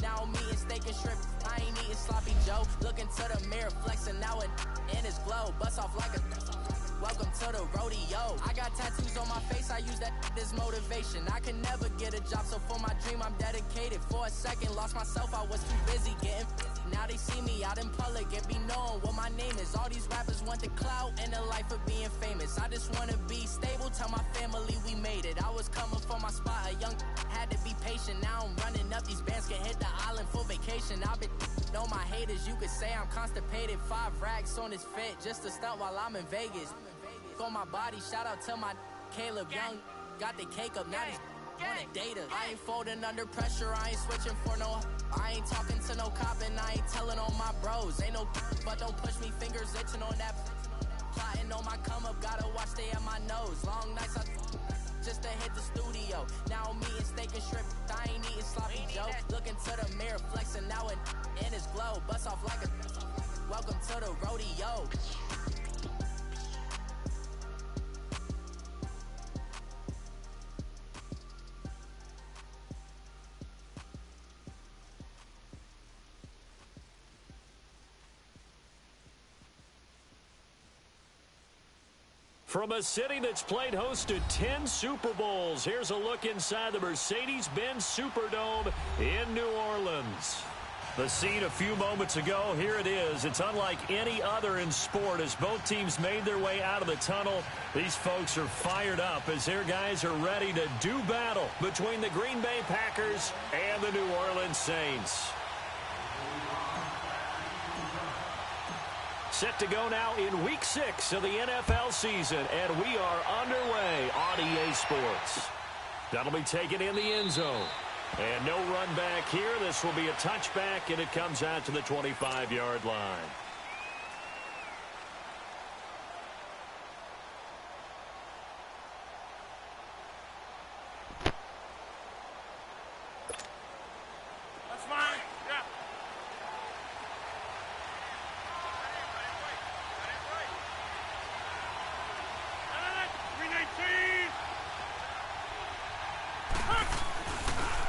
Now I'm eating steak and shrimp, I ain't eating sloppy Joe. Look into the mirror, flexing now in his glow. Bust off like a welcome to the rodeo. I got tattoos on my face, I use that as motivation. I can never get a job, so for my dream I'm dedicated. For a second, lost myself, I was too busy getting now they see me out in public and be knowing what my name is. All these rappers want the clout and the life of being famous. I just wanna be stable, tell my family we made it. I was coming for my spot, a young had to be patient. Now I'm running up, these bands can hit the island for vacation. I've been know my haters, you could say I'm constipated. 5 racks on his fit, just to stunt while I'm in Vegas. On my body, shout out to my Caleb Young. Got the cake up, now he's on the data. I ain't folding under pressure, I ain't switching for no. I ain't talking to no cop and I ain't telling on my bros. Ain't no but don't push me, fingers itching on that. Plotting on my come up, gotta watch stay at my nose. Long nights I just to hit the studio. Now I'm eating steak and shrimp, I ain't eating sloppy Joe. Looking to the mirror, flexing now in his glow. Bust off like a welcome to the rodeo. From a city that's played host to 10 Super Bowls, here's a look inside the Mercedes-Benz Superdome in New Orleans. The scene a few moments ago, here it is. It's unlike any other in sport as both teams made their way out of the tunnel. These folks are fired up as their guys are ready to do battle between the Green Bay Packers and the New Orleans Saints. Set to go now in Week 6 of the NFL season, and we are underway on EA Sports. That'll be taken in the end zone. And no run back here. This will be a touchback, and it comes out to the 25-yard line.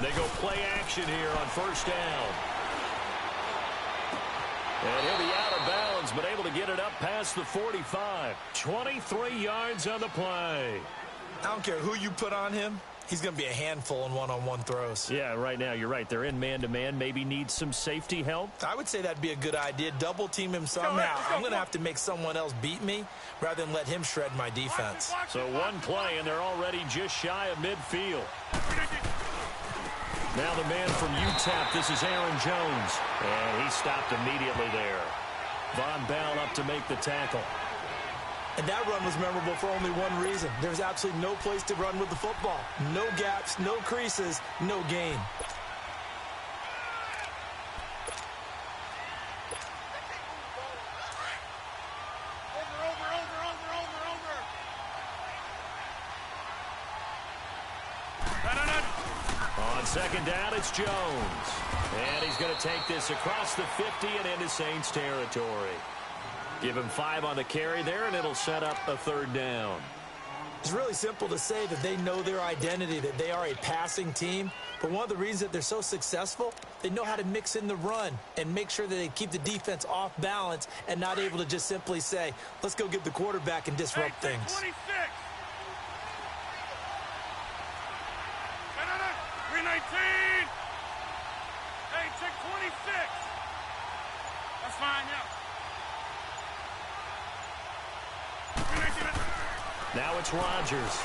They go play action here on first down. And he'll be out of bounds, but able to get it up past the 45. 23 yards on the play. I don't care who you put on him. He's going to be a handful in one-on-one throws. Yeah, right now, you're right. They're in man-to-man. Maybe need some safety help. I would say that'd be a good idea. Double team him somehow. I'm going to have to make someone else beat me rather than let him shred my defense. So one play, and they're already just shy of midfield. Now the man from UTEP, this is Aaron Jones. And he stopped immediately there. Von Bell up to make the tackle. And that run was memorable for only one reason. There's absolutely no place to run with the football. No gaps, no creases, no gain. On second down, it's Jones. And he's going to take this across the 50 and into Saints territory. Give him 5 on the carry there, and it'll set up a third down. It's really simple to say that they know their identity, that they are a passing team. But one of the reasons that they're so successful, they know how to mix in the run and make sure that they keep the defense off balance and not able to just simply say, let's go get the quarterback and disrupt things. 26. 319. Hey, check 26. That's fine, yeah. Now it's Rodgers.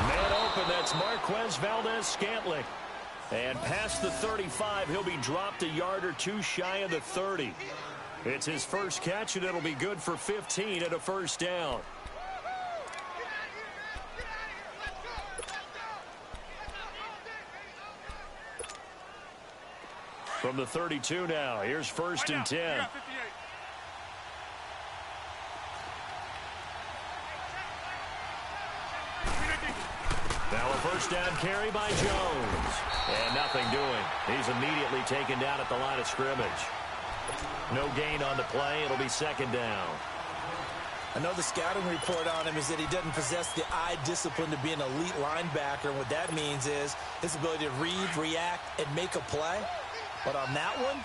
Man open, that's Marquez Valdez-Scantling. And past the 35, he'll be dropped a yard or two shy of the 30. It's his first catch, and it'll be good for 15 and a first down. From the 32 now, here's first and 10. Now a first down carry by Jones. And nothing doing. He's immediately taken down at the line of scrimmage. No gain on the play. It'll be second down. I know the scouting report on him is that he doesn't possess the eye discipline to be an elite linebacker. And what that means is his ability to read, react, and make a play. But on that one,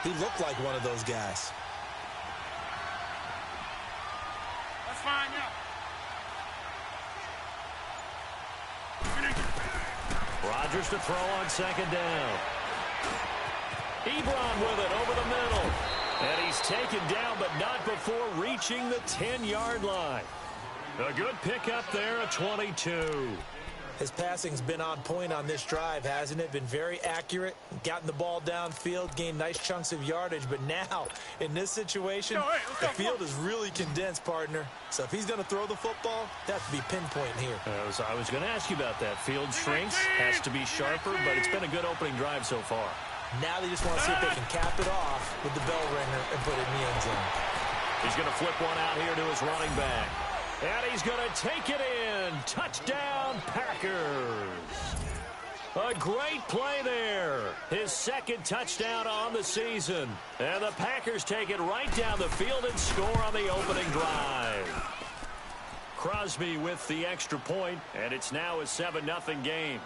he looked like one of those guys. That's fine, yeah. Rodgers to throw on second down. Ebron with it over the middle. And he's taken down, but not before reaching the 10-yard line. A good pickup there at 22. His passing's been on point on this drive, hasn't it? Been very accurate, gotten the ball downfield, gained nice chunks of yardage. But now, in this situation, the field is really condensed, partner. So if he's going to throw the football, that would be pinpoint here. I was going to ask you about that. Field shrinks, has to be sharper, but it's been a good opening drive so far. Now they just want to see if they can cap it off with the bell ringer and put it in the end zone. He's going to flip one out here to his running back. And he's going to take it in. Touchdown, Packers. A great play there. His second touchdown on the season. And the Packers take it right down the field and score on the opening drive. Crosby with the extra point, and it's now a 7-0 game.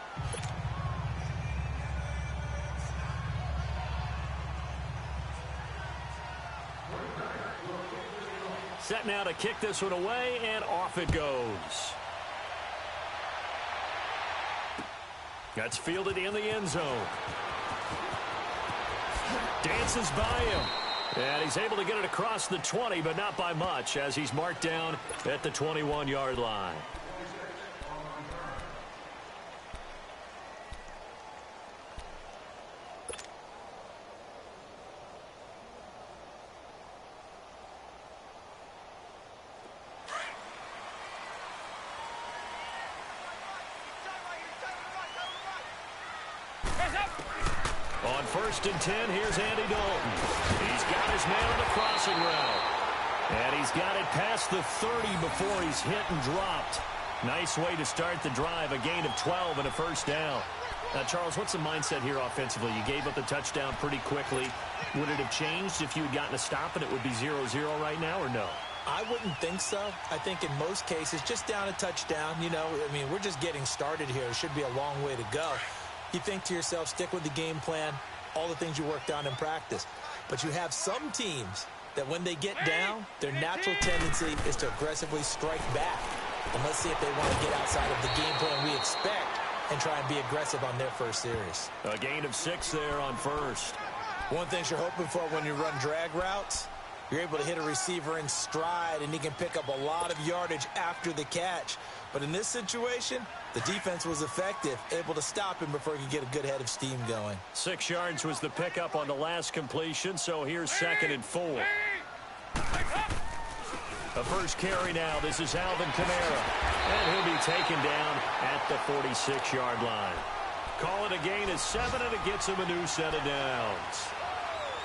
Set now to kick this one away, and off it goes. That's fielded in the end zone. Dances by him. And he's able to get it across the 20, but not by much, as he's marked down at the 21-yard line. On 1st and 10, here's Andy Dalton. He's got his man on the crossing route. And he's got it past the 30 before he's hit and dropped. Nice way to start the drive, a gain of 12 and a first down. Now, Charles, what's the mindset here offensively? You gave up the touchdown pretty quickly. Would it have changed if you had gotten a stop and it would be 0-0 right now, or no? I wouldn't think so. I think in most cases, just down a touchdown, you know, I mean, we're just getting started here. It should be a long way to go. You think to yourself, stick with the game plan, all the things you worked on in practice. But you have some teams that when they get down, their natural tendency is to aggressively strike back. And let's see if they want to get outside of the game plan we expect and try and be aggressive on their first series. A gain of 6 there on first. One thing you're hoping for when you run drag routes, you're able to hit a receiver in stride, and he can pick up a lot of yardage after the catch. But in this situation, the defense was effective, able to stop him before he could get a good head of steam going. 6 yards was the pickup on the last completion, so here's 2nd and 4. A first carry now. This is Alvin Kamara. And he'll be taken down at the 46-yard line. Call it a gain of 7, and it gets him a new set of downs.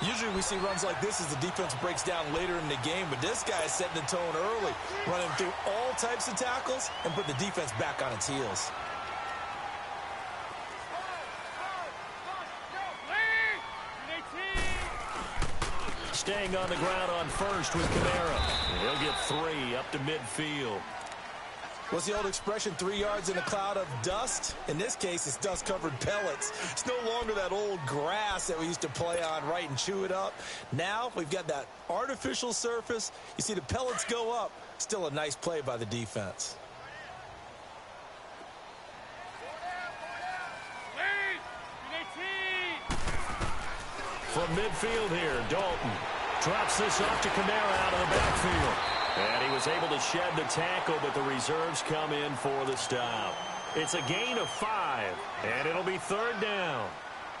Usually we see runs like this as the defense breaks down later in the game, but this guy is setting the tone early, running through all types of tackles and put the defense back on its heels. Staying on the ground on first with Kamara. And he'll get 3 up to midfield. What's the old expression, 3 yards in a cloud of dust? In this case, it's dust-covered pellets. It's no longer that old grass that we used to play on, right, and chew it up. Now we've got that artificial surface. You see the pellets go up. Still a nice play by the defense. From midfield here, Dalton drops this off to Kamara out of the backfield. And he was able to shed the tackle, but the reserves come in for the stop. It's a gain of 5, and it'll be 3rd down.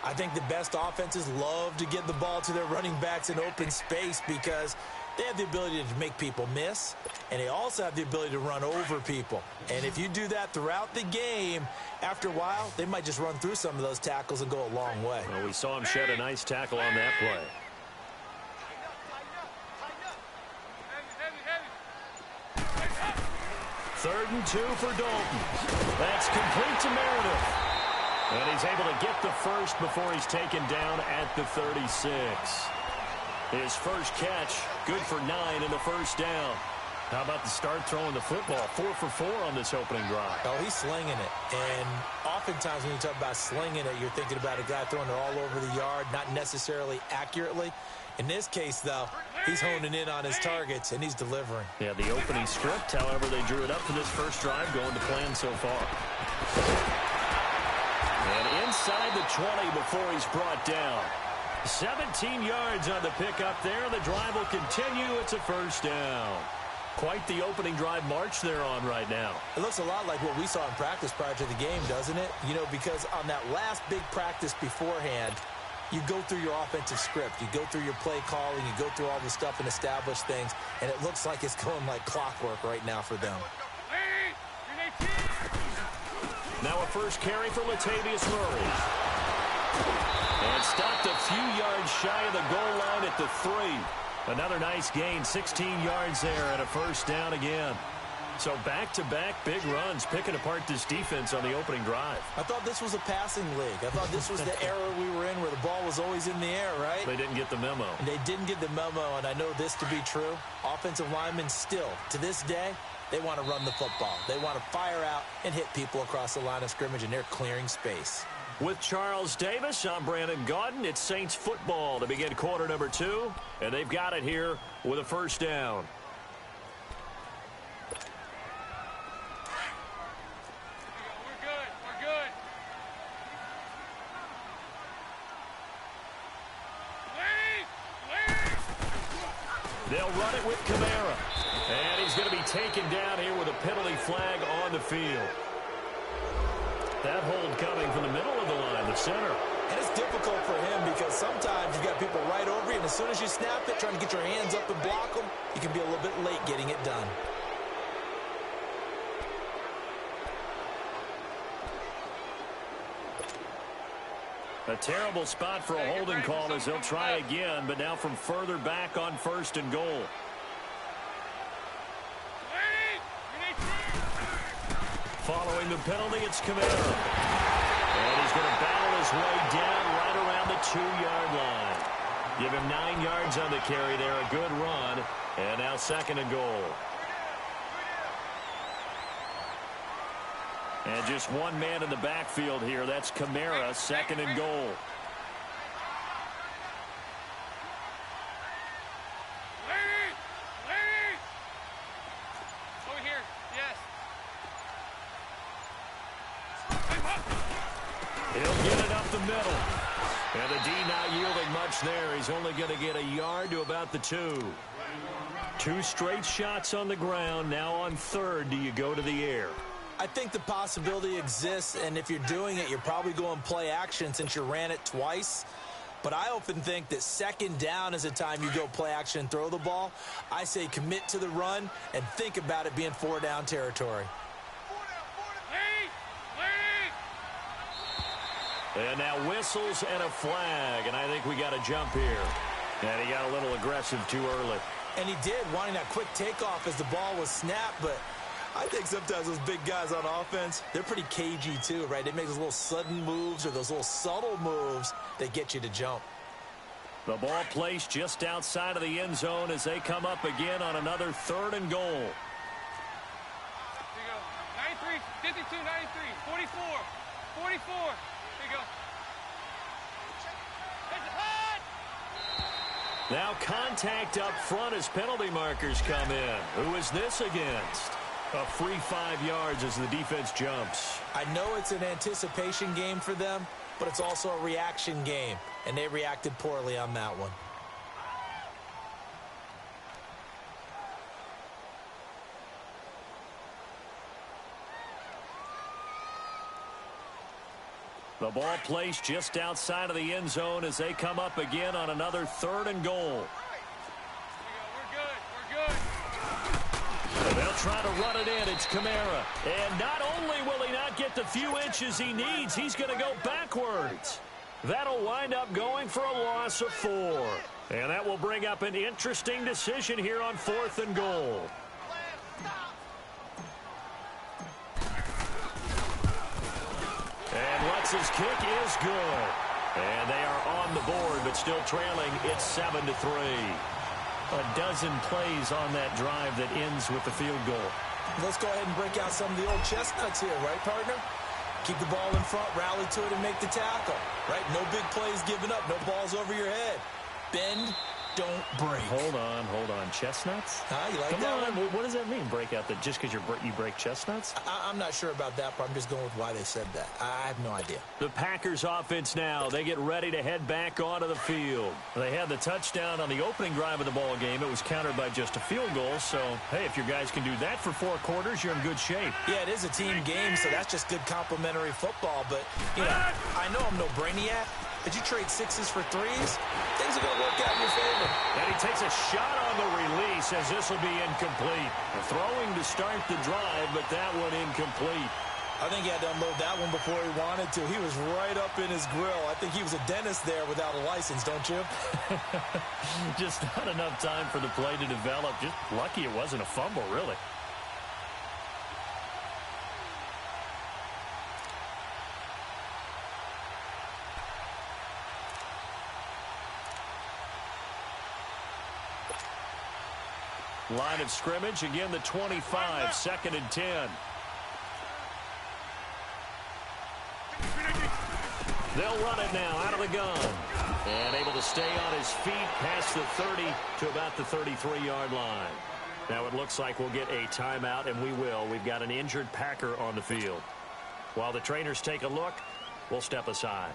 I think the best offenses love to get the ball to their running backs in open space because they have the ability to make people miss, and they also have the ability to run over people. And if you do that throughout the game, after a while, they might just run through some of those tackles and go a long way. Well, we saw him shed a nice tackle on that play. Third and 2 for Dalton. That's complete to Meredith. And he's able to get the first before he's taken down at the 36. His first catch, good for 9 in the first down. How about the start throwing the football? 4 for 4 on this opening drive. Oh, he's slinging it. And oftentimes when you talk about slinging it, you're thinking about a guy throwing it all over the yard, not necessarily accurately. In this case, though, he's honing in on his targets, and he's delivering. Yeah, the opening script, however, they drew it up for this first drive, going to plan so far. And inside the 20 before he's brought down. 17 yards on the pickup there. The drive will continue. It's a first down. Quite the opening drive march they're on right now. It looks a lot like what we saw in practice prior to the game, doesn't it? You know, because on that last big practice beforehand, you go through your offensive script. You go through your play calling. You go through all the stuff and establish things. And it looks like it's going like clockwork right now for them. Now a first carry for Latavius Murray. And stopped a few yards shy of the goal line at the 3. Another nice gain, 16 yards there, and a first down again. So back-to-back big runs, picking apart this defense on the opening drive. I thought this was a passing league. I thought this was the era we were in where the ball was always in the air, right? They didn't get the memo. And they didn't get the memo, and I know this to be true. Offensive linemen still, to this day, they want to run the football. They want to fire out and hit people across the line of scrimmage, and they're clearing space. With Charles Davis, I'm Brandon Gaudin. It's Saints football to begin quarter number 2, and they've got it here with a first down. We're good. They'll run it with Kamara, and he's going to be taken down here with a penalty flag on the field. That hold coming from the middle of the line, the center. And it's difficult for him because sometimes you've got people right over you, and as soon as you snap it, trying to get your hands up and block them, you can be a little bit late getting it done. A terrible spot for a holding call as they'll try again, but now from further back on first and goal. Following the penalty, it's Kamara. And he's going to battle his way down right around the 2-yard line. Give him 9 yards on the carry there. A good run. And now second and goal. And just one man in the backfield here. That's Kamara, second and goal. Over here, yes. He'll get it up the middle. And the D not yielding much there. He's only going to get a yard to about the 2. 2 straight shots on the ground. Now on third, do you go to the air? I think the possibility exists, and if you're doing it, you're probably going play action since you ran it twice. But I often think that second down is a time you go play action and throw the ball. I say commit to the run and think about it being 4-down territory. And now whistles and a flag, and I think we got a jump here. And he got a little aggressive too early. And he did, wanting that quick takeoff as the ball was snapped, but I think sometimes those big guys on offense, they're pretty cagey too, right? They make those little sudden moves or those little subtle moves that get you to jump. The ball placed just outside of the end zone as they come up again on another third and goal. Here you go. 93, 52, 93, 44, 44. Here you go. Now contact up front as penalty markers come in. Who is this against? A free 5 yards as the defense jumps. I know it's an anticipation game for them, but it's also a reaction game, and they reacted poorly on that one. The ball placed just outside of the end zone as they come up again on another third and goal. We're good. They'll try to run it in. It's Kamara. And not only will he not get the few inches he needs, he's going to go backwards. That'll wind up going for a loss of 4. And that will bring up an interesting decision here on fourth and goal. And Lutz's kick is good. And they are on the board, but still trailing. It's 7-3. a dozen plays on that drive that ends with the field goal. Let's go ahead and break out some of the old chestnuts here, right, partner? Keep the ball in front, rally to it, and make the tackle, right? No big plays given up, no balls over your head. Bend, don't break. Hold on. Chestnuts? You like Come that on. one? What does that mean, break out? That just because you break chestnuts? I'm not sure about that, but I'm just going with why they said that. I have no idea. The Packers offense now. They get ready to head back onto the field. They had the touchdown on the opening drive of the ball game. It was countered by just a field goal. So, hey, if your guys can do that for 4 quarters, you're in good shape. Yeah, it is a team game, so that's just good complimentary football. But, you know, I know I'm no brainiac. Did you trade 6s for 3s? Things are going to work out in your favor. And he takes a shot on the release as this will be incomplete. Throwing to start the drive, but that one incomplete. I think he had to unload that one before he wanted to. He was right up in his grill. I think he was a dentist there without a license, don't you? Just not enough time for the play to develop. Just lucky it wasn't a fumble, really. Line of scrimmage, again the 25, 2nd and 10. They'll run it now out of the gun. And able to stay on his feet past the 30 to about the 33-yard line. Now it looks like we'll get a timeout, and we will. We've got an injured Packer on the field. While the trainers take a look, we'll step aside.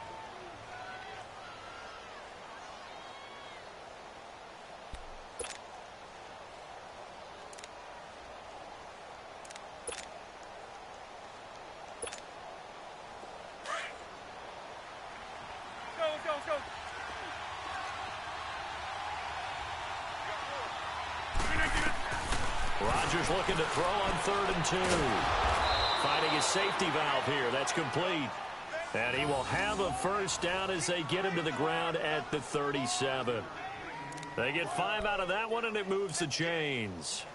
Rodgers looking to throw on 3rd and 2. Finding his safety valve here. That's complete. And he will have a first down as they get him to the ground at the 37. They get 5 out of that one, and it moves the chains.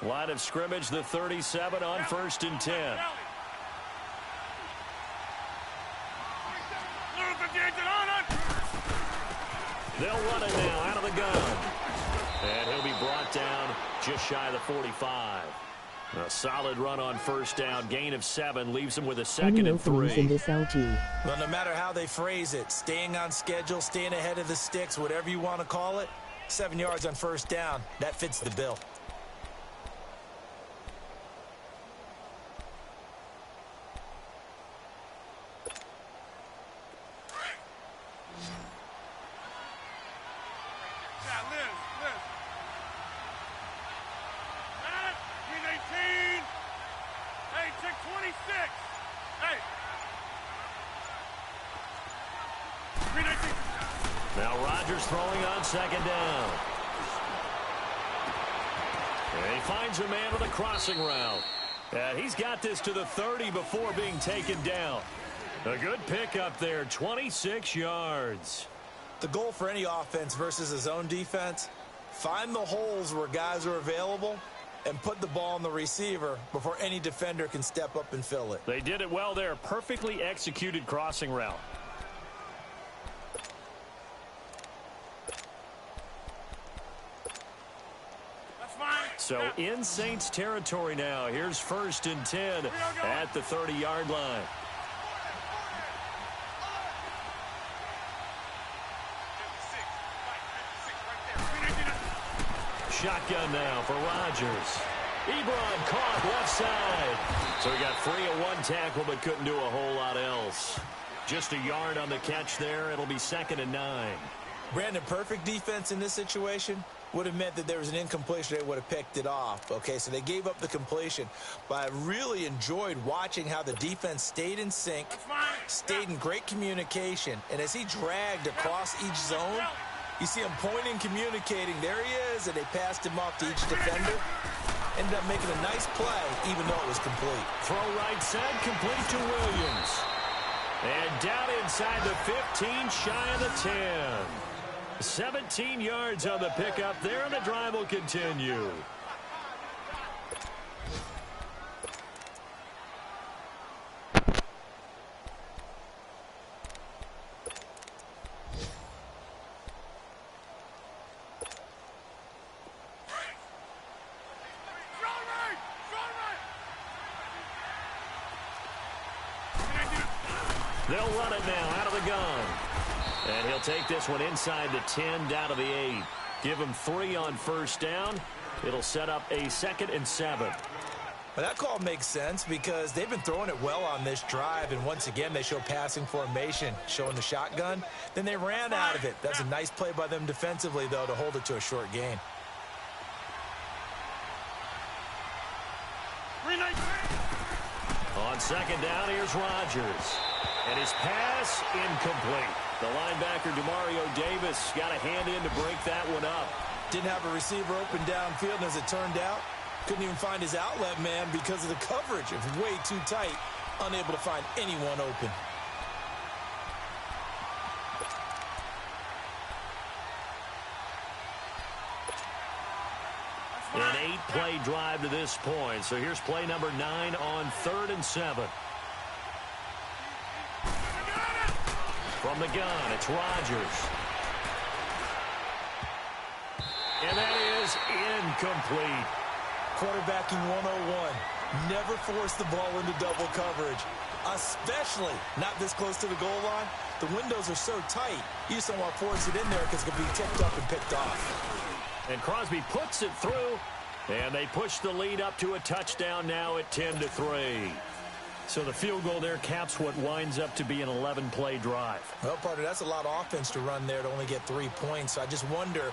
Line of scrimmage, the 37 on 1st and 10. They'll run it now out of the gun. And he'll be brought down just shy of the 45. A solid run on first down. Gain of 7 leaves him with a 2nd and 3. In this LG. Well, no matter how they phrase it, staying on schedule, staying ahead of the sticks, whatever you want to call it, 7 yards on first down, that fits the bill. Now Rodgers throwing on 2nd down. And he finds a man with a crossing route. And he's got this to the 30 before being taken down. A good pickup there, 26 yards. The goal for any offense versus a zone defense, find the holes where guys are available and put the ball on the receiver before any defender can step up and fill it. They did it well there. Perfectly executed crossing route. So in Saints territory now. Here's 1st and 10 at the 30-yard line. Shotgun now for Rodgers. Ebron caught left side. So he got free at 1 tackle but couldn't do a whole lot else. Just a yard on the catch there. It'll be 2nd and 9. Brandon, perfect defense in this situation would have meant that there was an incompletion. They would have picked it off. Okay, so they gave up the completion. But I really enjoyed watching how the defense stayed in sync, stayed in great communication. And as he dragged across each zone, you see him pointing, communicating. There he is, and they passed him off to each defender. Ended up making a nice play, even though it was complete. Throw right side, complete to Williams. And down inside the 15, shy of the 10. 17 yards on the pickup there, and the drive will continue. They'll run it now out of the gun. And he'll take this one inside the 10, down to the 8. Give him 3 on first down. It'll set up a 2nd and 7. Well, that call makes sense because they've been throwing it well on this drive, and once again they show passing formation, showing the shotgun. Then they ran out of it. That's a nice play by them defensively, though, to hold it to a short gain. On 2nd down, here's Rodgers. And his pass incomplete. The linebacker, Demario Davis, got a hand in to break that one up. Didn't have a receiver open downfield, and as it turned out, couldn't even find his outlet man because of the coverage. It was way too tight, unable to find anyone open. An 8-play drive to this point. So here's play number 9 on 3rd and 7. From the gun, it's Rodgers. And that is incomplete. Quarterbacking 101. Never force the ball into double coverage, especially not this close to the goal line. The windows are so tight, you just don't want to force it in there because it could be tipped up and picked off. And Crosby puts it through, and they push the lead up to a touchdown now at 10-3. So the field goal there caps what winds up to be an 11-play drive. Well, partner, that's a lot of offense to run there to only get 3 points. So I just wonder,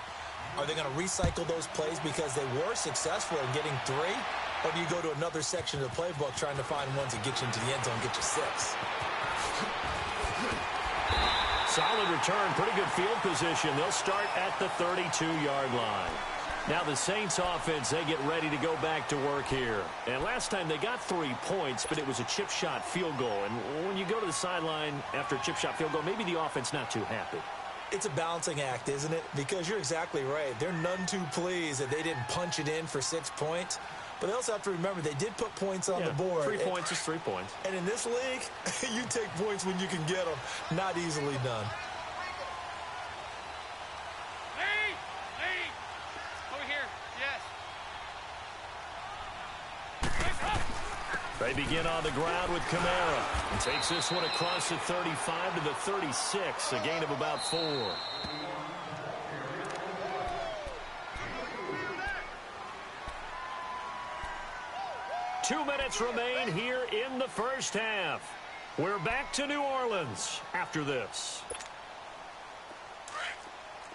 are they going to recycle those plays because they were successful in getting 3? Or do you go to another section of the playbook trying to find ones that get you into the end zone and get you 6? Solid return, pretty good field position. They'll start at the 32-yard line. Now the Saints offense, they get ready to go back to work here. And last time they got 3 points, but it was a chip shot field goal. And when you go to the sideline after a chip shot field goal, maybe the offense not too happy. It's a balancing act, isn't it? Because you're exactly right. They're none too pleased that they didn't punch it in for 6 points. But they also have to remember they did put points on the board. 3 points is 3 points. And in this league, you take points when you can get them. Not easily done. Lead! Over here, yes. They begin on the ground with Kamara. And takes this one across the 35 to the 36, a gain of about 4. 2 minutes remain here in the first half. We're back to New Orleans after this.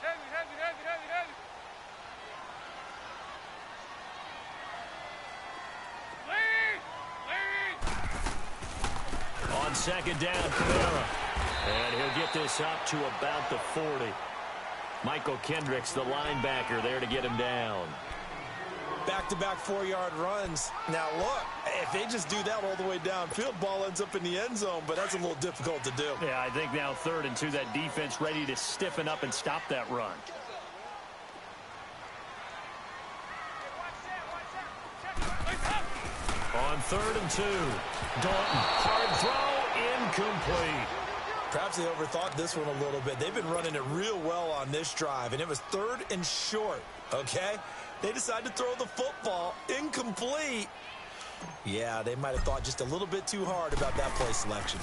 Heavy. Lead! On 2nd down, Kamara. And he'll get this up to about the 40. Michael Kendricks, the linebacker, there to get him down. Back-to-back 4-yard runs. Now, look, if they just do that all the way downfield, ball ends up in the end zone, but that's a little difficult to do. Yeah, I think now 3rd and 2, that defense ready to stiffen up and stop that run. On 3rd and 2, Dalton, hard throw, incomplete. Perhaps they overthought this one a little bit. They've been running it real well on this drive, and it was 3rd and short, okay? They decided to throw the football incomplete. Yeah, they might have thought just a little bit too hard about that play selection.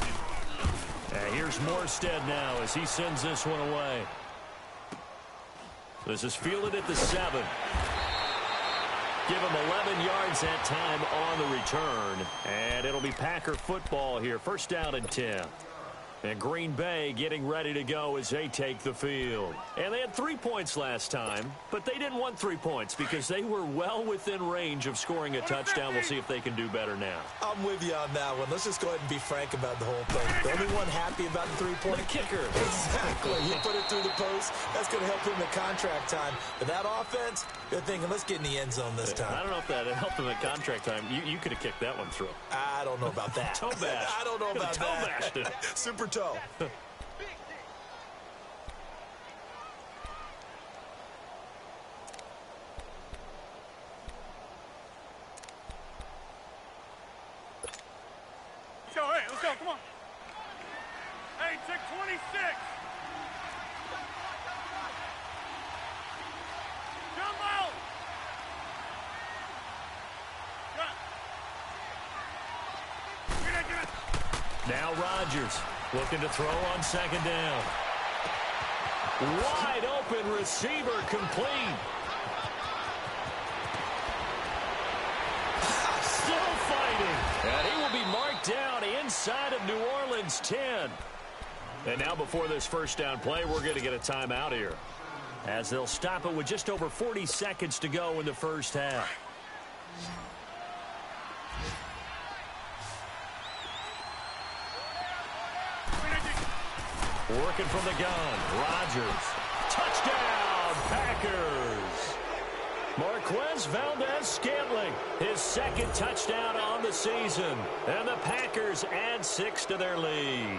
And here's Morstead now as he sends this one away. This is fielded at the 7. Give him 11 yards that time on the return. And it'll be Packer football here. 1st down and 10. And Green Bay getting ready to go as they take the field. And they had 3 points last time, but they didn't want 3 points because they were well within range of scoring a touchdown. We'll see if they can do better now. I'm with you on that one. Let's just go ahead and be frank about the whole thing. The only one happy about the 3-point kicker. Exactly. He put it through the post. That's going to help him in contract time. But that offense, they're thinking, let's get in the end zone this time. I don't know if that helped him at contract time. You could have kicked that one through. I don't know about that. Toe bash. I don't know about toe that. Bashed it. Super toe. Let's go, come on. Hey, check 26. Jump out. Now Rodgers Looking to throw on second down. Wide open receiver complete. Still fighting. And he will be marked down inside of New Orleans 10. And now before this first down play, we're going to get a timeout here, as they'll stop it with just over 40 seconds to go in the first half. Working from the gun, Rodgers. Touchdown, Packers. Marquez Valdez-Scantling, his second touchdown on the season. And the Packers add 6 to their lead.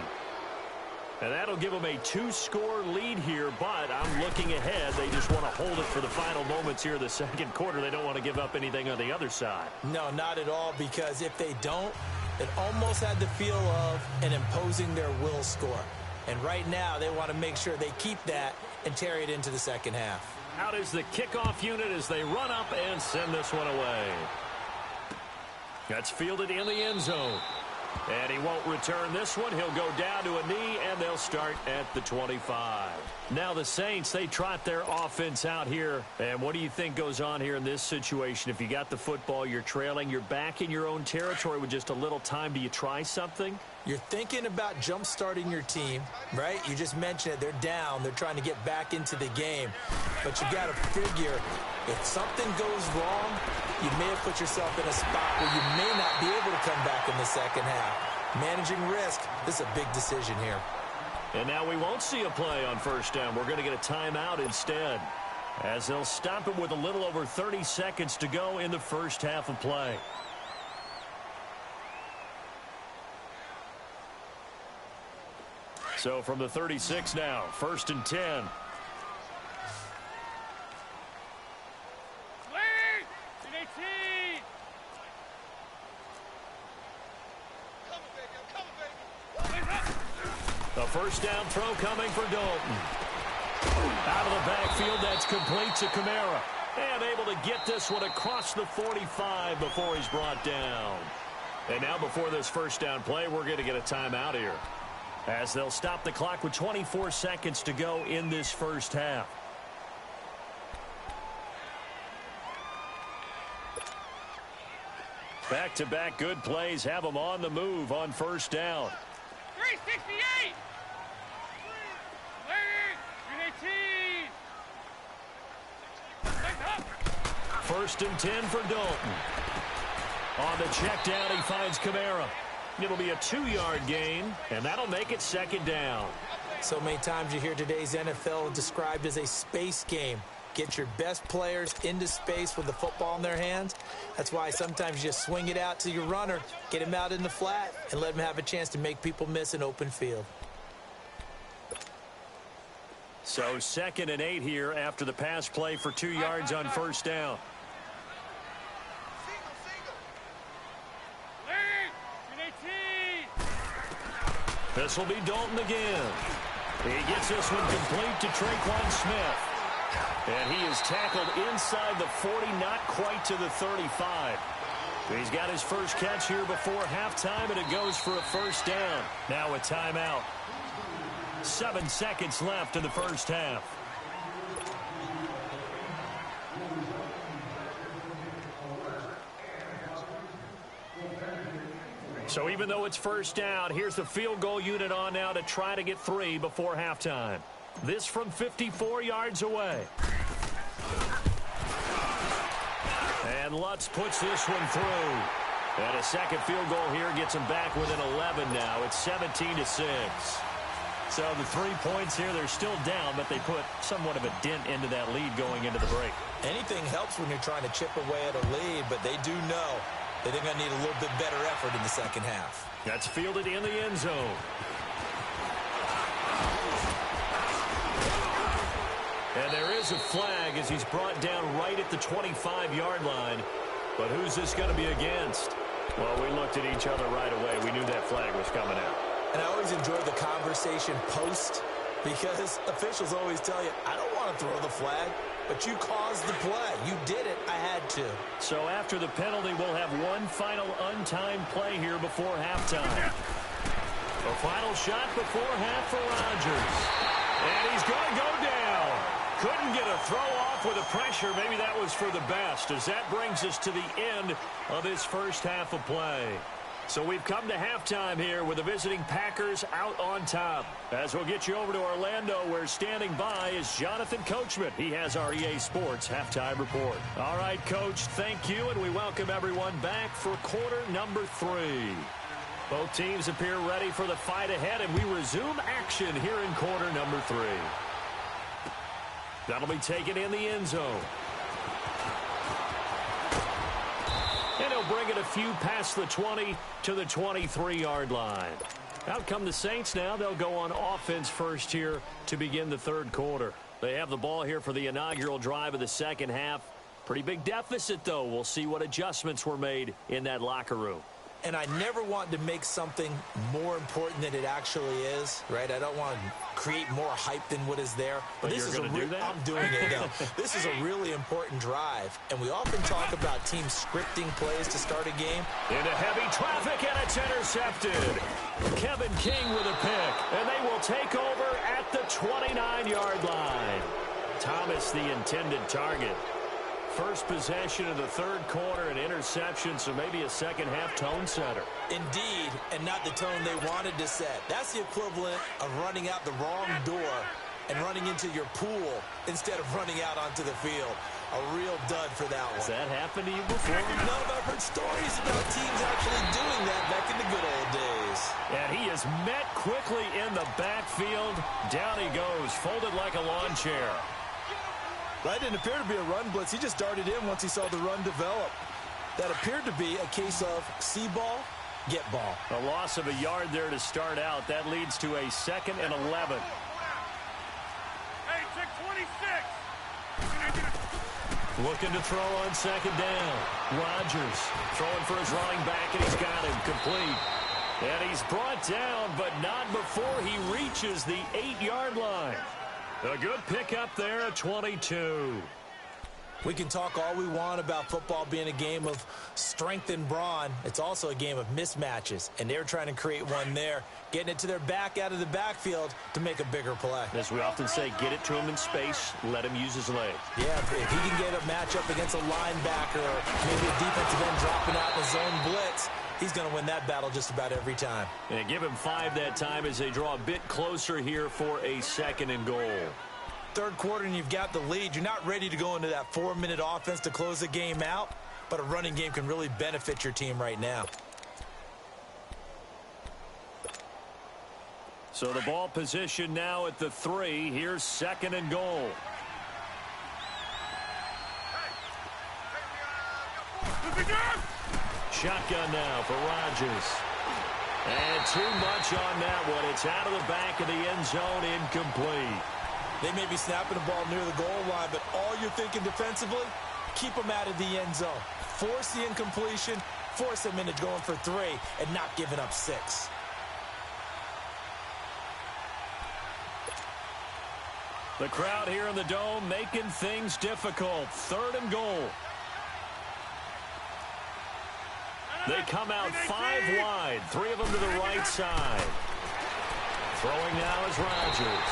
And that'll give them a 2-score lead here, but I'm looking ahead. They just want to hold it for the final moments here in the second quarter. They don't want to give up anything on the other side. No, not at all, because if they don't, it almost had the feel of an imposing their will score. And right now, they want to make sure they keep that and carry it into the second half. Out is the kickoff unit as they run up and send this one away. That's fielded in the end zone. And he won't return this one. He'll go down to a knee, and they'll start at the 25. Now the Saints, they trot their offense out here. And what do you think goes on here in this situation? If you got the football, you're trailing, you're back in your own territory with just a little time. Do you try something? You're thinking about jump-starting your team, right? You just mentioned it. They're down. They're trying to get back into the game. But you got to figure, if something goes wrong, you may have put yourself in a spot where you may not be able to come back in the second half. Managing risk, this is a big decision here. And now we won't see a play on first down. We're going to get a timeout instead, as they'll stop it with a little over 30 seconds to go in the first half of play. So from the 36 now, 1st and 10. A first down throw coming for Dalton. Out of the backfield, that's complete to Kamara. And able to get this one across the 45 before he's brought down. And now before this first down play, we're going to get a timeout here, as they'll stop the clock with 24 seconds to go in this first half. Back-to-back good plays have them on the move on first down. 368! 1st and 10 for Dalton. On the check down, he finds Kamara. It'll be a 2-yard gain, and that'll make it second down. So many times you hear today's NFL described as a space game. Get your best players into space with the football in their hands. That's why sometimes you just swing it out to your runner, get him out in the flat, and let him have a chance to make people miss an open field. So 2nd and 8 here after the pass play for 2 yards on first down. This will be Dalton again. He gets this one complete to Traquan Smith. And he is tackled inside the 40, not quite to the 35. He's got his first catch here before halftime, and it goes for a first down. Now a timeout. 7 seconds left in the first half. So even though it's first down, here's the field goal unit on now to try to get 3 before halftime. This from 54 yards away. And Lutz puts this one through. And a second field goal here gets him back within 11 now. It's 17-6. So the 3 points here, they're still down, but they put somewhat of a dent into that lead going into the break. Anything helps when you're trying to chip away at a lead, but they do know that they're going to need a little bit better effort in the second half. That's fielded in the end zone. And there is a flag as he's brought down right at the 25-yard line. But who's this going to be against? Well, we looked at each other right away. We knew that flag was coming out. And I always enjoy the conversation post, because officials always tell you, I don't want to throw the flag, but you caused the play. You did it. I had to. So after the penalty, we'll have one final untimed play here before halftime. The final shot before half for Rodgers. And he's going to go down. Couldn't get a throw off with the pressure. Maybe that was for the best, as that brings us to the end of this first half of play. So we've come to halftime here with the visiting Packers out on top. As we'll get you over to Orlando, where standing by is Jonathan Coachman. He has our EA Sports halftime report. All right, Coach, thank you, and we welcome everyone back for quarter number 3. Both teams appear ready for the fight ahead, and we resume action here in quarter number 3. That'll be taken in the end zone. And he'll bring it a few past the 20 to the 23-yard line. Out come the Saints now. They'll go on offense first here to begin the third quarter. They have the ball here for the inaugural drive of the second half. Pretty big deficit, though. We'll see what adjustments were made in that locker room. And I never want to make something more important than it actually is, right? I don't want to create more hype than what is there. But this is I'm doing it now. This is a really important drive, and we often talk about teams scripting plays to start a game. Into heavy traffic, and it's intercepted. Kevin King with a pick, and they will take over at the 29-yard line. Thomas, the intended target. First possession of the third quarter, an interception, so maybe a second-half tone setter. Indeed, and not the tone they wanted to set. That's the equivalent of running out the wrong door and running into your pool instead of running out onto the field. A real dud for that one. Has that happened to you before? No, but I've heard stories about teams actually doing that back in the good old days. And he is met quickly in the backfield. Down he goes, folded like a lawn chair. That didn't appear to be a run blitz. He just darted in once he saw the run develop. That appeared to be a case of see ball, get ball. A loss of a yard there to start out. That leads to a 2nd and 11. Hey, check 26. Looking to throw on second down. Rodgers throwing for his running back, and he's got him complete. And he's brought down, but not before he reaches the 8-yard line. A good pickup there at 22. We can talk all we want about football being a game of strength and brawn. It's also a game of mismatches, and they're trying to create one there, getting it to their back out of the backfield to make a bigger play. As we often say, get it to him in space, let him use his legs. Yeah, if he can get a matchup against a linebacker or maybe a defensive end dropping out in a zone blitz, he's going to win that battle just about every time. And give him 5 that time as they draw a bit closer here for a 2nd and goal. Third quarter and you've got the lead. You're not ready to go into that 4-minute offense to close the game out, but a running game can really benefit your team right now. So the ball position now at the 3. Here's 2nd and goal. Shotgun now for Rodgers. And too much on that one. It's out of the back of the end zone, incomplete. They may be snapping the ball near the goal line, but all you're thinking defensively, keep them out of the end zone. Force the incompletion, force them into going for 3, and not giving up 6. The crowd here in the Dome making things difficult. 3rd and goal. They come out 5 wide, 3 of them to the right side. Throwing now is Rodgers.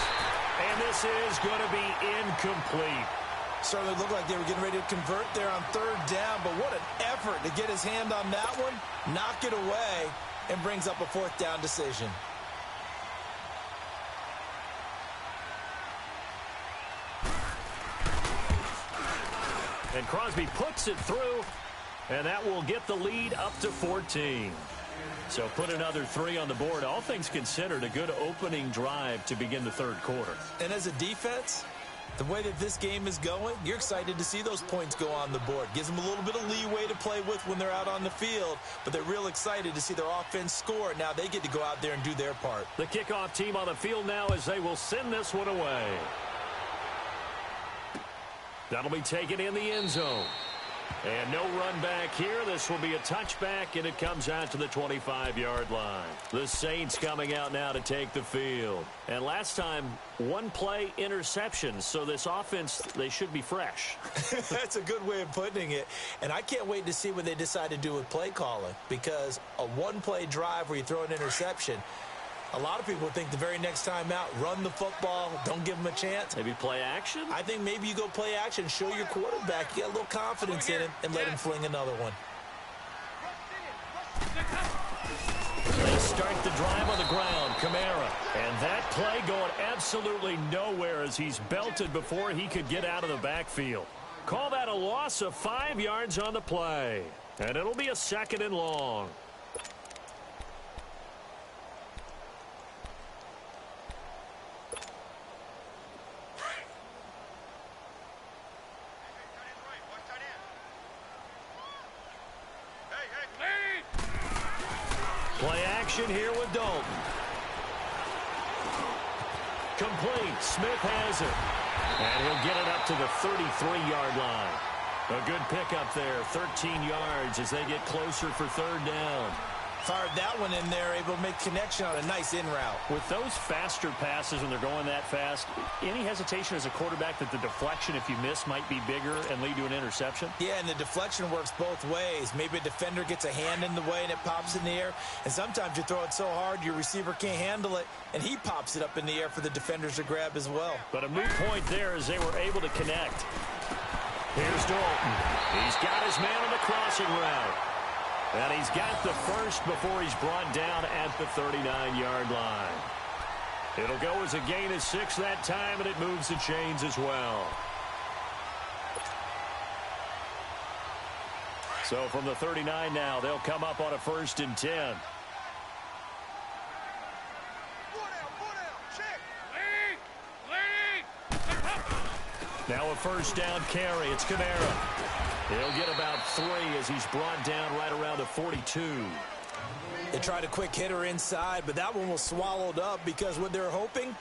And this is going to be incomplete. Certainly looked like they were getting ready to convert there on 3rd down, but what an effort to get his hand on that one, knock it away, and brings up a 4th down decision. And Crosby puts it through, and that will get the lead up to 14. So put another 3 on the board. All things considered, a good opening drive to begin the third quarter. And as a defense, the way that this game is going, you're excited to see those points go on the board. Gives them a little bit of leeway to play with when they're out on the field, but they're real excited to see their offense score. Now they get to go out there and do their part. The kickoff team on the field now as they will send this one away. That'll be taken in the end zone. And no run back here. This will be a touchback, and it comes out to the 25-yard line. The Saints coming out now to take the field. And last time, 1 play interception. So this offense, they should be fresh. That's a good way of putting it. And I can't wait to see what they decide to do with play calling, because a 1-play drive where you throw an interception, A lot of people think the very next time out, run the football, don't give him a chance. Maybe play action? I think maybe you go play action, show your quarterback you got a little confidence in him, and let him fling another one. They start the drive on the ground, Kamara. And that play going absolutely nowhere as he's belted before he could get out of the backfield. Call that a loss of 5 yards on the play. And it'll be a 2nd and long. Play action here with Dalton. Complete. Smith has it. And he'll get it up to the 33-yard line. A good pickup there. 13 yards as they get closer for 3rd down. Fired that one in there, able to make connection on a nice in route. With those faster passes when they're going that fast, any hesitation as a quarterback that the deflection, if you miss, might be bigger and lead to an interception? Yeah, and the deflection works both ways. Maybe a defender gets a hand in the way and it pops in the air. And sometimes you throw it so hard your receiver can't handle it, and he pops it up in the air for the defenders to grab as well. But a moot point there as they were able to connect. Here's Dalton. He's got his man on the crossing route. And he's got the first before he's brought down at the 39-yard line. It'll go as a gain of 6 that time, and it moves the chains as well. So from the 39 now, they'll come up on a 1st and 10. Now a 1st down carry. It's Kamara. He'll get about 3 as he's brought down right around the 42. They tried a quick hitter inside, but that one was swallowed up because what they're hoping,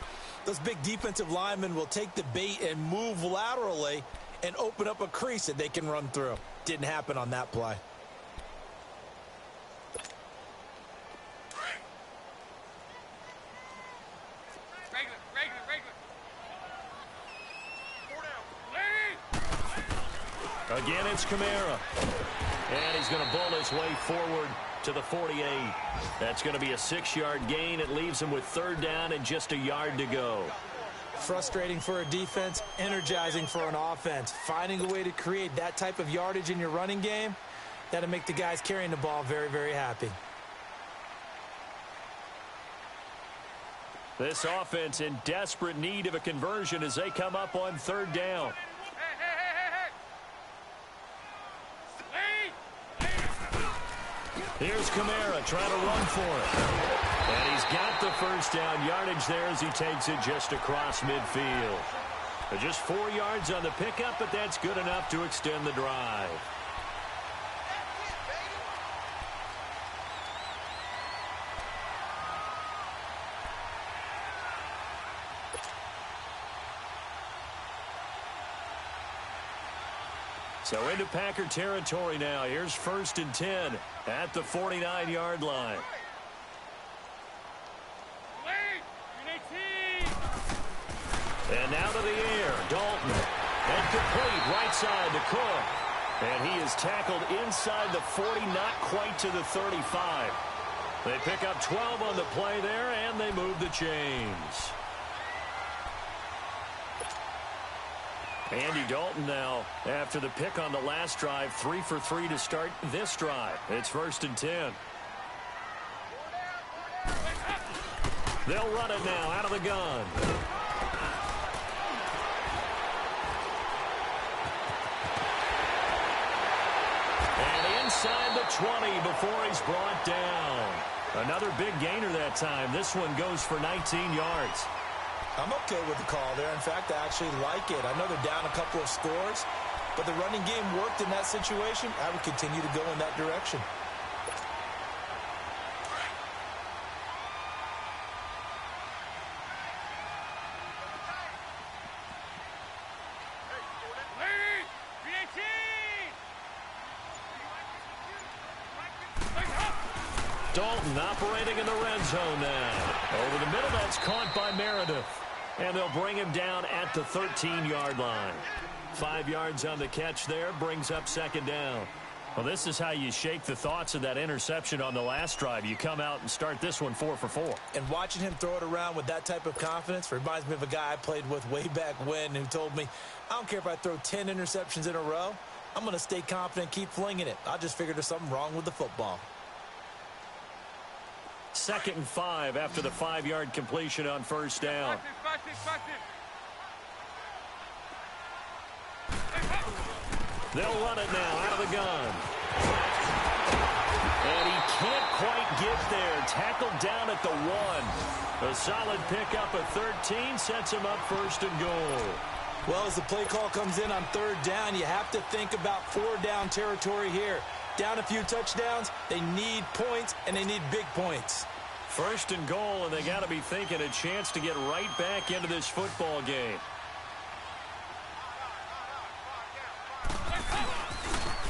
those big defensive linemen will take the bait and move laterally and open up a crease that they can run through. Didn't happen on that play. Again, it's Kamara. And he's going to bull his way forward to the 48. That's going to be a 6-yard gain. It leaves him with 3rd down and just a yard to go. Frustrating for a defense, energizing for an offense. Finding a way to create that type of yardage in your running game, that'll make the guys carrying the ball very, very happy. This offense in desperate need of a conversion as they come up on 3rd down. Here's Kamara trying to run for it. And he's got the 1st down yardage there as he takes it just across midfield. Just 4 yards on the pickup, but that's good enough to extend the drive. So into Packer territory now. Here's 1st and 10 at the 49-yard line. And now to the air. Dalton. And complete right side to Cook. And he is tackled inside the 40, not quite to the 35. They pick up 12 on the play there, and they move the chains. Andy Dalton now, after the pick on the last drive, 3 for 3 to start this drive. It's 1st and 10. They'll run it now out of the gun. And inside the 20 before he's brought down. Another big gainer that time. This one goes for 19 yards. I'm okay with the call there. In fact, I actually like it. I know they're down a couple of scores, but the running game worked in that situation. I would continue to go in that direction. Dalton operating in the red zone now. Over the middle, that's caught by Meredith. And they'll bring him down at the 13-yard line. 5 yards on the catch there, brings up 2nd down. Well, this is how you shake the thoughts of that interception on the last drive. You come out and start this one 4 for 4. And watching him throw it around with that type of confidence reminds me of a guy I played with way back when who told me, I don't care if I throw 10 interceptions in a row. I'm going to stay confident, keep flinging it. I just figured there's something wrong with the football. 2nd and 5 after the 5-yard completion on first down. They'll run it now out of the gun. And he can't quite get there. Tackled down at the 1. A solid pickup at 13 sets him up 1st and goal. Well, as the play call comes in on 3rd down, you have to think about 4-down territory here. Down a few touchdowns, they need points, and they need big points. 1st and goal, and they got to be thinking a chance to get right back into this football game.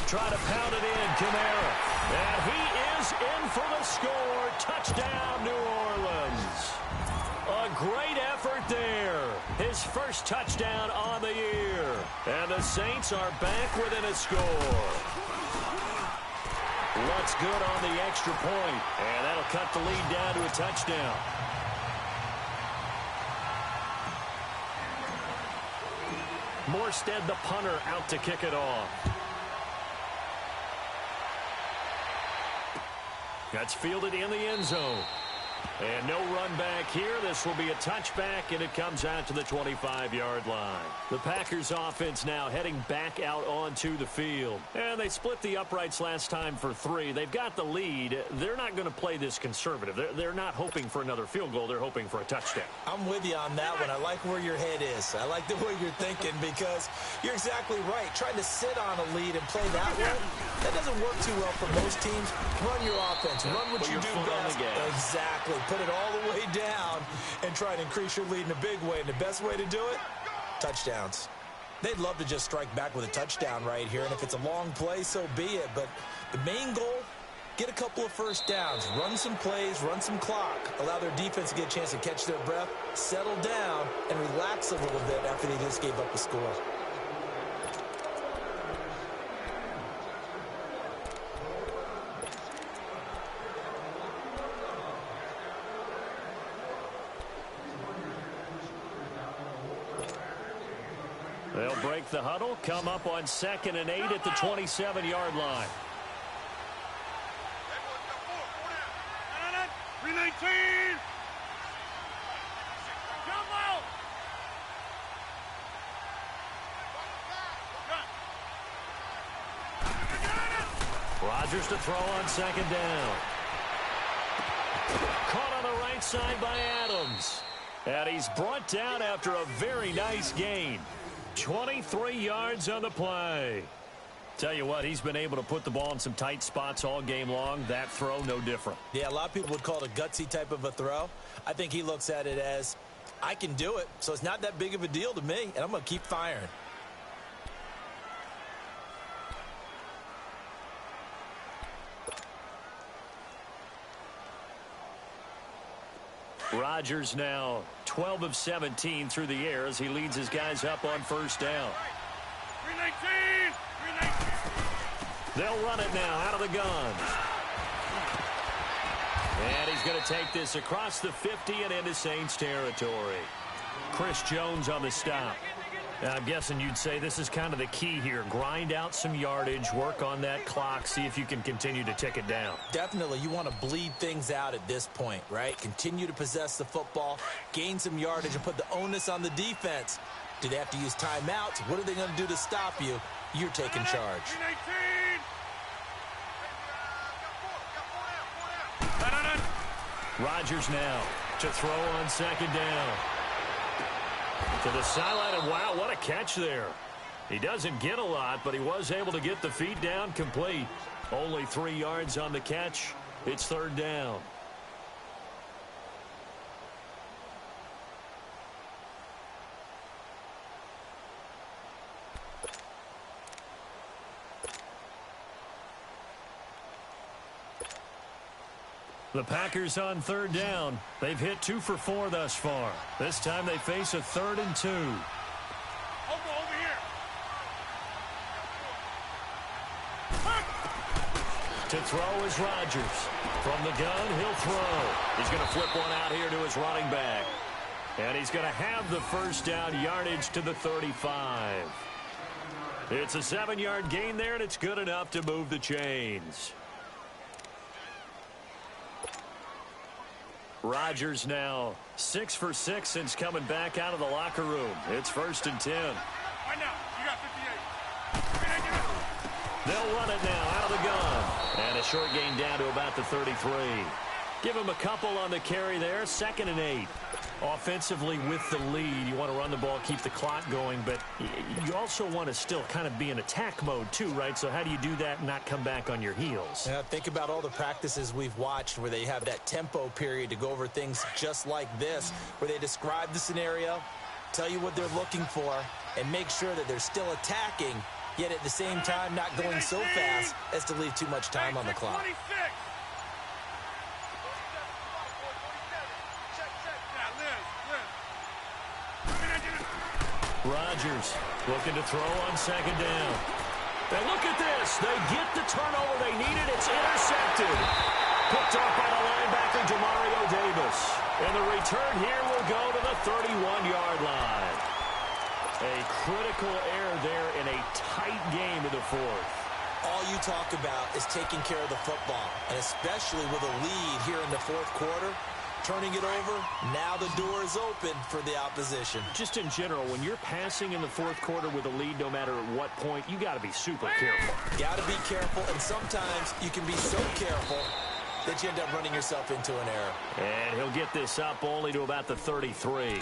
Try to pound it in, Kamara. And he is in for the score. Touchdown, New Orleans. A great effort there. His first touchdown on the year. And the Saints are back within a score. What's good on the extra point? And that'll cut the lead down to a touchdown. Morstead, the punter, out to kick it off. That's fielded in the end zone. And no run back here. This will be a touchback, and it comes out to the 25-yard line. The Packers offense now heading back out onto the field. And they split the uprights last time for 3. They've got the lead. They're not going to play this conservative. They're not hoping for another field goal. They're hoping for a touchdown. I'm with you on that one. I like where your head is. I like the way you're thinking because you're exactly right. Trying to sit on a lead and play that way, that doesn't work too well for most teams. Run your offense. Run what you do best. Exactly. Put it all the way down and try to increase your lead in a big way. And the best way to do it, touchdowns. They'd love to just strike back with a touchdown right here. And if it's a long play, so be it. But the main goal, get a couple of first downs. Run some plays, run some clock. Allow their defense to get a chance to catch their breath, settle down, and relax a little bit after they just gave up a score. They'll break the huddle, come up on 2nd and 8 at the 27-yard line. 319! Rodgers to throw on 2nd down. Caught on the right side by Adams. And he's brought down after a very nice gain. 23 yards on the play. Tell you what, he's been able to put the ball in some tight spots all game long. That throw, no different. Yeah, a lot of people would call it a gutsy type of a throw. I think he looks at it as, I can do it, so it's not that big of a deal to me, and I'm going to keep firing. Rodgers now 12 of 17 through the air as he leads his guys up on 1st down. 319! 319! They'll run it now out of the gun. And he's going to take this across the 50 and into Saints territory. Chris Jones on the stop. I'm guessing you'd say this is kind of the key here. Grind out some yardage, work on that clock, see if you can continue to tick it down. Definitely, you want to bleed things out at this point, right? Continue to possess the football, gain some yardage, and put the onus on the defense. Do they have to use timeouts? What are they going to do to stop you? You're taking charge. 319! Rodgers now to throw on 2nd down. To the sideline, and wow, what a catch there. He doesn't get a lot, but he was able to get the feet down complete. Only 3 yards on the catch. It's 3rd down. The Packers on 3rd down. They've hit 2 for 4 thus far. This time they face a 3rd and 2. Over here. To throw is Rodgers. From the gun, he'll throw. He's going to flip one out here to his running back. And he's going to have the first down, yardage to the 35. It's a 7-yard gain there, and it's good enough to move the chains. Rodgers now 6 for 6 since coming back out of the locker room. It's 1st and 10. Right now, you got 58. They'll run it now out of the gun. And a short gain down to about the 33. Give him a couple on the carry there. 2nd and 8. Offensively with the lead, you want to run the ball, keep the clock going, but you also want to still kind of be in attack mode too, right? So how do you do that and not come back on your heels? Yeah, think about all the practices we've watched where they have that tempo period to go over things just like this, where they describe the scenario, tell you what they're looking for, and make sure that they're still attacking, yet at the same time not going so fast as to leave too much time on the clock. 26. Rodgers looking to throw on 2nd down. And look at this. They get the turnover they needed. It's intercepted. Picked up by the linebacker, Demario Davis. And the return here will go to the 31-yard line. A critical error there in a tight game in the 4th. All you talk about is taking care of the football, and especially with a lead here in the 4th quarter. Turning it over, now the door is open for the opposition. Just in general, when you're passing in the 4th quarter with a lead, no matter at what point, you got to be super careful. Got to be careful, and sometimes you can be so careful that you end up running yourself into an error. And he'll get this up only to about the 33.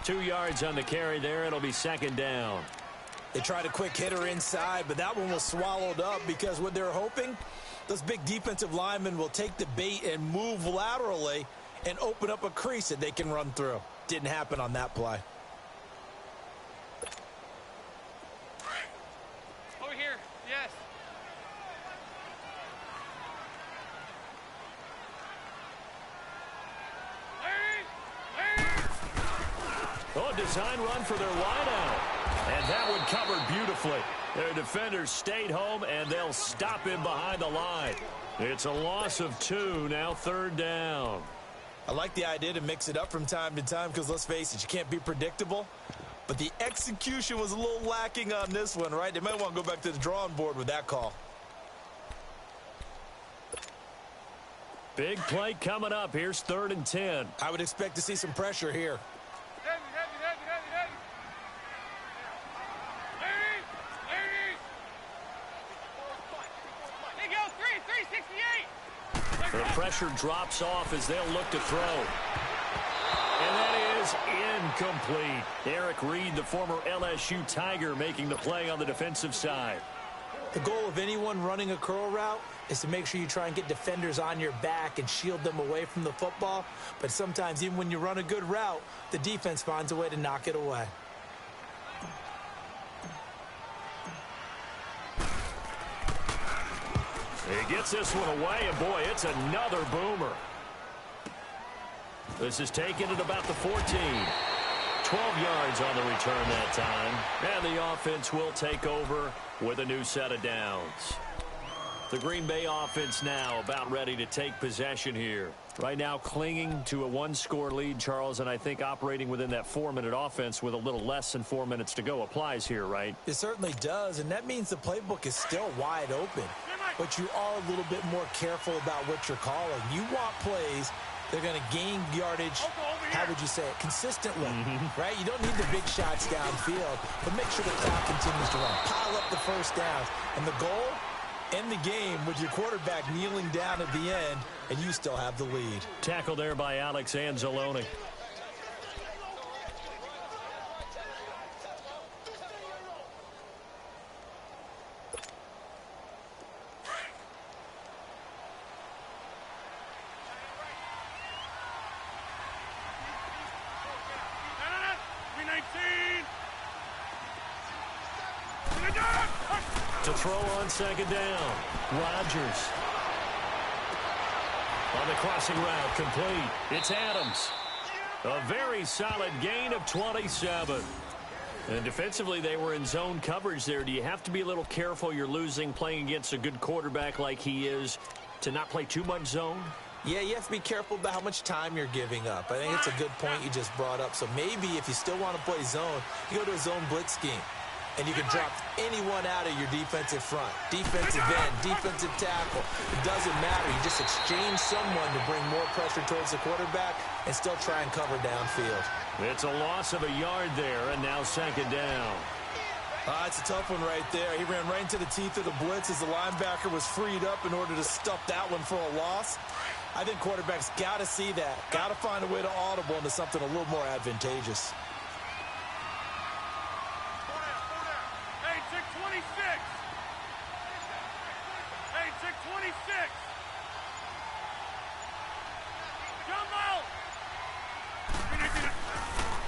2 yards on the carry there. It'll be 2nd down. They tried a quick hitter inside, but that one was swallowed up because what they're hoping, those big defensive linemen will take the bait and move laterally and open up a crease that they can run through. Didn't happen on that play. Over here, yes. Oh, design run for their wideout. And that one covered beautifully. Their defenders stayed home, and they'll stop him behind the line. It's a loss of 2, now 3rd down. I like the idea to mix it up from time to time because, let's face it, you can't be predictable. But the execution was a little lacking on this one, right? They might want to go back to the drawing board with that call. Big play coming up. Here's 3rd and 10. I would expect to see some pressure here. Heavy. There you go, 368. The pressure drops off as they'll look to throw. And that is incomplete. Eric Reed, the former LSU Tiger, making the play on the defensive side. The goal of anyone running a curl route is to make sure you try and get defenders on your back and shield them away from the football. But sometimes, even when you run a good route, the defense finds a way to knock it away. He gets this one away, and boy, it's another boomer. This is taken at about the 14. 12 yards on the return that time. And the offense will take over with a new set of downs. The Green Bay offense now about ready to take possession here. Right now clinging to a 1-score lead, Charles, and I think operating within that 4-minute offense with a little less than 4 minutes to go applies here, right? It certainly does, and that means the playbook is still wide open. But you are a little bit more careful about what you're calling. You want plays that are going to gain yardage, how would you say it, consistently, right? You don't need the big shots downfield, but make sure the clock continues to run. Pile up the first downs. And the goal, end the game with your quarterback kneeling down at the end, and you still have the lead. Tackle there by Alex Anzalone. To throw on 2nd down. Rodgers. On the crossing route, complete. It's Adams. A very solid gain of 27. And defensively, they were in zone coverage there. Do you have to be a little careful you're losing playing against a good quarterback like he is to not play too much zone? Yeah, you have to be careful about how much time you're giving up. I think it's a good point you just brought up. So maybe if you still want to play zone, you go to a zone blitz scheme. And you can drop anyone out of your defensive front. Defensive end, defensive tackle. It doesn't matter. You just exchange someone to bring more pressure towards the quarterback and still try and cover downfield. It's a loss of a yard there, and now second down. It's a tough one right there. He ran right into the teeth of the blitz as the linebacker was freed up in order to stuff that one for a loss. I think quarterbacks got to see that. Got to find a way to audible into something a little more advantageous. Hey, check 26. Hey, check 26. Jumbo.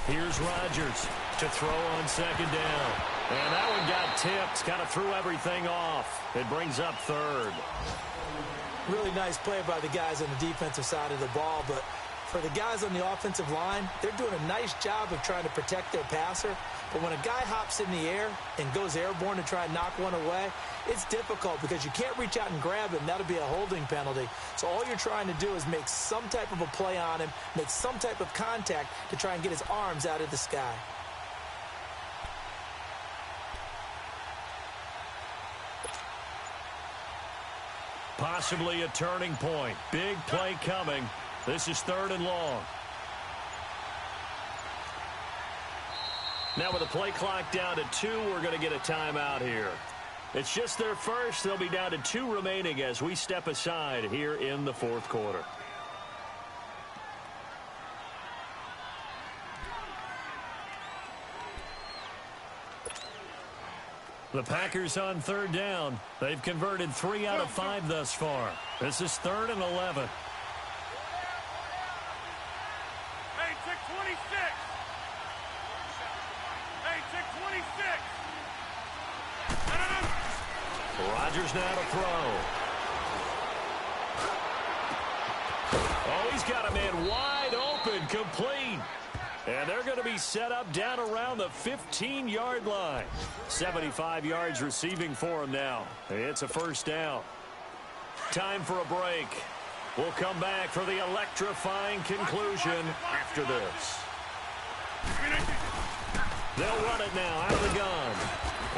Here's Rodgers to throw on second down. And that one got tipped, kind of threw everything off. It brings up third. Really nice play by the guys on the defensive side of the ball, but for the guys on the offensive line, they're doing a nice job of trying to protect their passer. But when a guy hops in the air and goes airborne to try and knock one away, it's difficult because you can't reach out and grab him. That'll be a holding penalty. So all you're trying to do is make some type of a play on him, make some type of contact to try and get his arms out of the sky. Possibly a turning point. Big play coming. This is third and long. Now with the play clock down to 2, we're going to get a timeout here. It's just their first. They'll be down to 2 remaining as we step aside here in the fourth quarter. The Packers on third down. They've converted 3 out of 5 thus far. This is third and 11. Hey, check 26. Hey, check 26. Rodgers now to throw. Oh, he's got a man wide open, complete. And they're going to be set up down around the 15-yard line. 75 yards receiving for him now. It's a first down. Time for a break. We'll come back for the electrifying conclusion after this. They'll run it now out of the gun.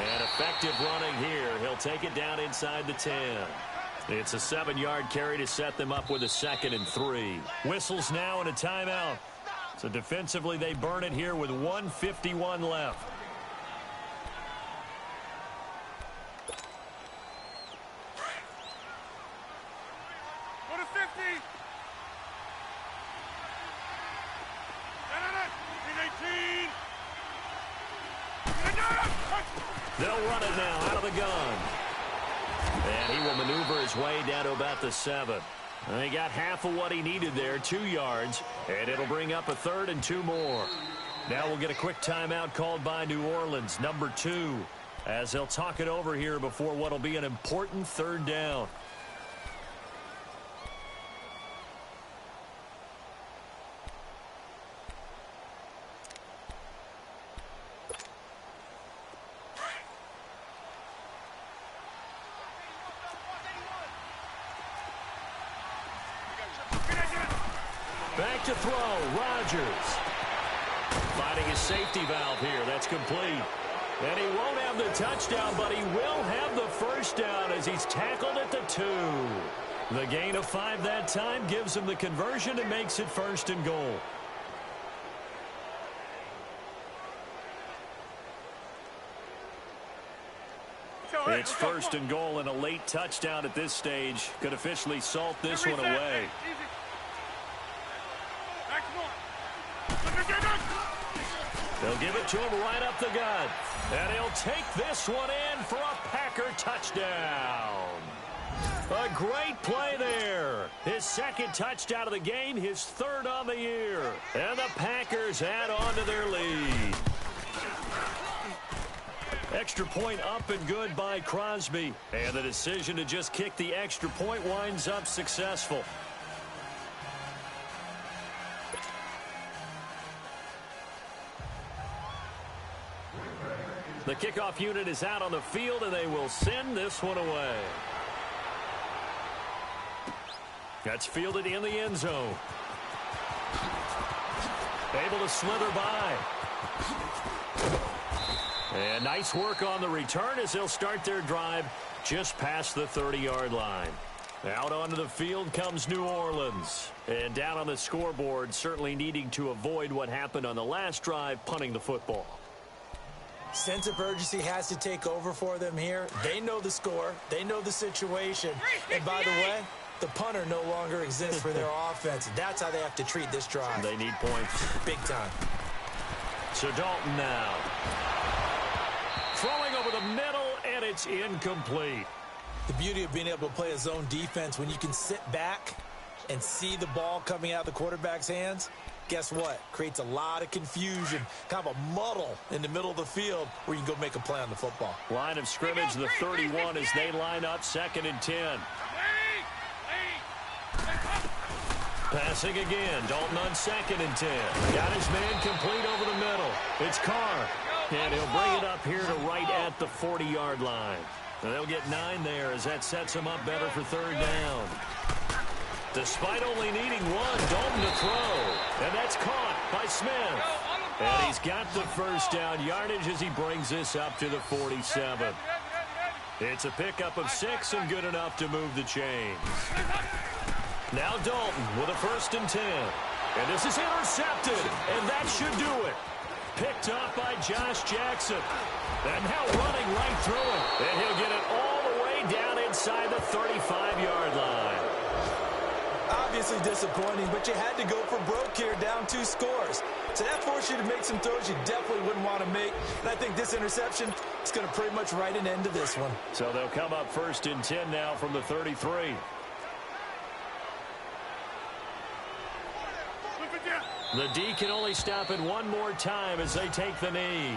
And effective running here. He'll take it down inside the 10. It's a 7-yard carry to set them up with a 2nd and 3. Whistles now and a timeout. So defensively, they burn it here with 1:51 left. Go to 50. 18. They'll run it now out of the gun. And he will maneuver his way down to about the 7. And he got half of what he needed there, 2 yards, and it'll bring up a 3rd and 2 more. Now we'll get a quick timeout called by New Orleans, number 2, as they'll talk it over here before what will be an important 3rd down. Back to throw, Rodgers. Finding his safety valve here, that's complete. And he won't have the touchdown, but he will have the first down as he's tackled at the 2. The gain of 5 that time gives him the conversion and makes it 1st and goal. It's 1st and goal, and a late touchdown at this stage could officially salt this one away. They'll give it to him right up the gut. And he'll take this one in for a Packer touchdown. A great play there. His 2nd touchdown of the game, his 3rd on the year. And the Packers add on to their lead. Extra point up and good by Crosby. And the decision to just kick the extra point winds up successful. The kickoff unit is out on the field, and they will send this one away. That's fielded in the end zone. Able to slither by. And nice work on the return as they'll start their drive just past the 30-yard line. Out onto the field comes New Orleans. And down on the scoreboard, certainly needing to avoid what happened on the last drive, punting the football. Sense of urgency has to take over for them here. They know the score. They know the situation. And by the way, the punter no longer exists for their offense. That's how they have to treat this drive. They need points. Big time. So Dalton now. Throwing over the middle, and it's incomplete. The beauty of being able to play a zone defense, when you can sit back and see the ball coming out of the quarterback's hands, guess what? Creates a lot of confusion, kind of a muddle in the middle of the field where you can go make a play on the football. Line of scrimmage, the 31 as they line up, 2nd and 10. Passing again, Dalton on 2nd and 10. Got his man complete over the middle. It's Carr, and he'll bring it up here to right at the 40-yard line. And they'll get 9 there as that sets him up better for 3rd down. Despite only needing 1, Dalton to throw. And that's caught by Smith. And he's got the first down yardage as he brings this up to the 47. It's a pickup of 6 and good enough to move the chains. Now Dalton with a 1st and 10. And this is intercepted. And that should do it. Picked up by Josh Jackson. And now running right through it. And he'll get it all the way down inside the 35-yard line. Obviously disappointing, but you had to go for broke here, down 2 scores. So that forced you to make some throws you definitely wouldn't want to make. And I think this interception is going to pretty much write an end to this one. So they'll come up 1st and 10 now from the 33. The D can only stop it one more time as they take the knee.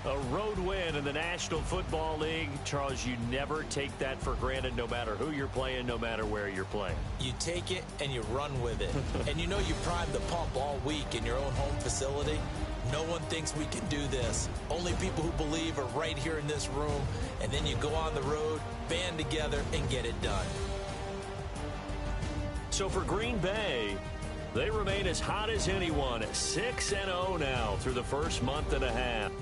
A road win in the National Football League. Charles, you never take that for granted no matter who you're playing, no matter where you're playing. You take it and you run with it. And you know you primed the pump all week in your own home facility. No one thinks we can do this. Only people who believe are right here in this room. And then you go on the road, band together, and get it done. So for Green Bay, they remain as hot as anyone, 6-0 now through the first month and a half.